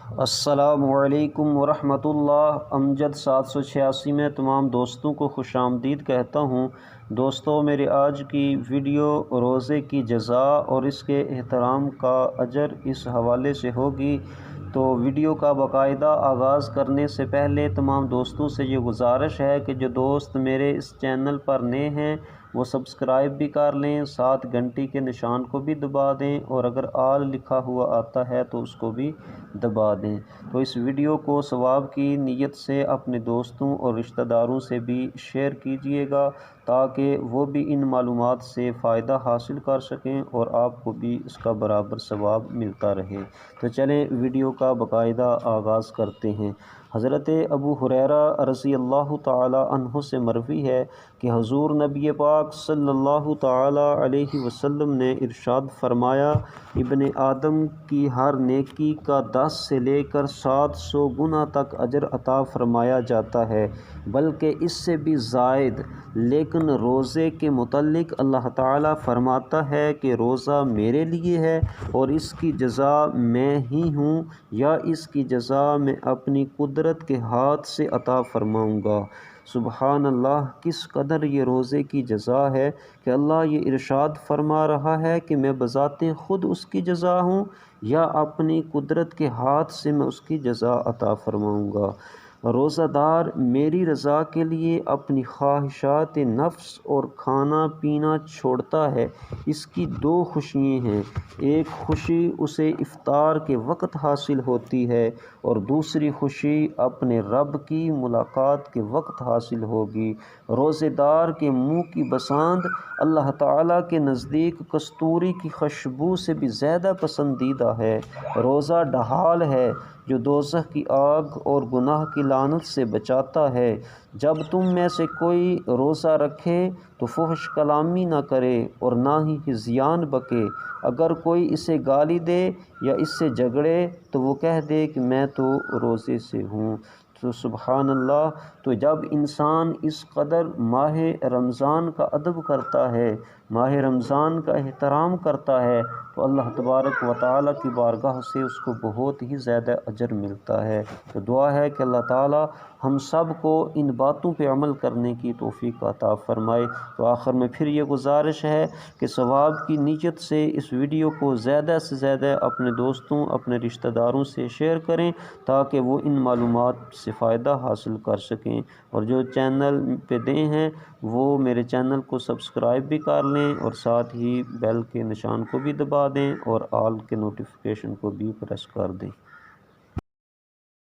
السلام علیکم ورحمۃ اللہ۔ امجد 786 میں تمام دوستوں کو خوش آمدید کہتا ہوں۔ دوستو، میری آج کی ویڈیو روزے کی جزا اور اس کے احترام کا اجر اس حوالے سے ہوگی۔ تو ویڈیو کا باقاعدہ آغاز کرنے سے پہلے تمام دوستوں سے یہ گزارش ہے کہ جو دوست میرے اس چینل پر نئے ہیں وہ سبسکرائب بھی کر لیں، ساتھ گھنٹی کے نشان کو بھی دبا دیں، اور اگر آل لکھا ہوا آتا ہے تو اس کو بھی دبا دیں۔ تو اس ویڈیو کو ثواب کی نیت سے اپنے دوستوں اور رشتہ داروں سے بھی شیئر کیجیے گا تاکہ وہ بھی ان معلومات سے فائدہ حاصل کر سکیں اور آپ کو بھی اس کا برابر ثواب ملتا رہے۔ تو چلیں ویڈیو کا باقاعدہ آغاز کرتے ہیں۔ حضرت ابو ہریرہ رضی اللہ تعالی عنہ سے مروی ہے کہ حضور نبی پاک صلی اللہ تعالی علیہ وسلم نے ارشاد فرمایا، ابن آدم کی ہر نیکی کا 10 سے لے کر 700 گنا تک اجر عطا فرمایا جاتا ہے، بلکہ اس سے بھی زائد۔ لیکن روزے کے متعلق اللہ تعالیٰ فرماتا ہے کہ روزہ میرے لیے ہے اور اس کی جزا میں ہی ہوں، یا اس کی جزا میں اپنی قدرت کے ہاتھ سے عطا فرماؤں گا۔ سبحان اللہ، کس قدر یہ روزے کی جزا ہے کہ اللہ یہ ارشاد فرما رہا ہے کہ میں بذات خود اس کی جزا ہوں یا اپنی قدرت کے ہاتھ سے میں اس کی جزا عطا فرماؤں گا۔ روزہ دار میری رضا کے لیے اپنی خواہشات نفس اور کھانا پینا چھوڑتا ہے۔ اس کی 2 خوشیاں ہیں، ایک خوشی اسے افطار کے وقت حاصل ہوتی ہے اور دوسری خوشی اپنے رب کی ملاقات کے وقت حاصل ہوگی۔ روزے دار کے منہ کی بساند اللہ تعالیٰ کے نزدیک کستوری کی خوشبو سے بھی زیادہ پسندیدہ ہے۔ روزہ ڈھال ہے جو دوزخ کی آگ اور گناہ کی لعنت سے بچاتا ہے۔ جب تم میں سے کوئی روزہ رکھے تو فحش کلامی نہ کرے اور نہ ہی ہذیان بکے۔ اگر کوئی اسے گالی دے یا اس سے جھگڑے تو وہ کہہ دے کہ میں تو روزے سے ہوں۔ تو سبحان اللہ، تو جب انسان اس قدر ماہ رمضان کا ادب کرتا ہے، ماہ رمضان کا احترام کرتا ہے، تو اللہ تبارک و تعالیٰ کی بارگاہ سے اس کو بہت ہی زیادہ اجر ملتا ہے۔ تو دعا ہے کہ اللہ تعالیٰ ہم سب کو ان باتوں پہ عمل کرنے کی توفیق عطا فرمائے۔ تو آخر میں پھر یہ گزارش ہے کہ ثواب کی نیت سے اس ویڈیو کو زیادہ سے زیادہ اپنے دوستوں، اپنے رشتہ داروں سے شیئر کریں تاکہ وہ ان معلومات سے فائدہ حاصل کر سکیں، اور جو چینل پہ دیں ہیں وہ میرے چینل کو سبسکرائب بھی کر لیں اور ساتھ ہی بیل کے نشان کو بھی دبا دیں اور آل کے نوٹیفیکیشن کو بھی پریس کر دیں۔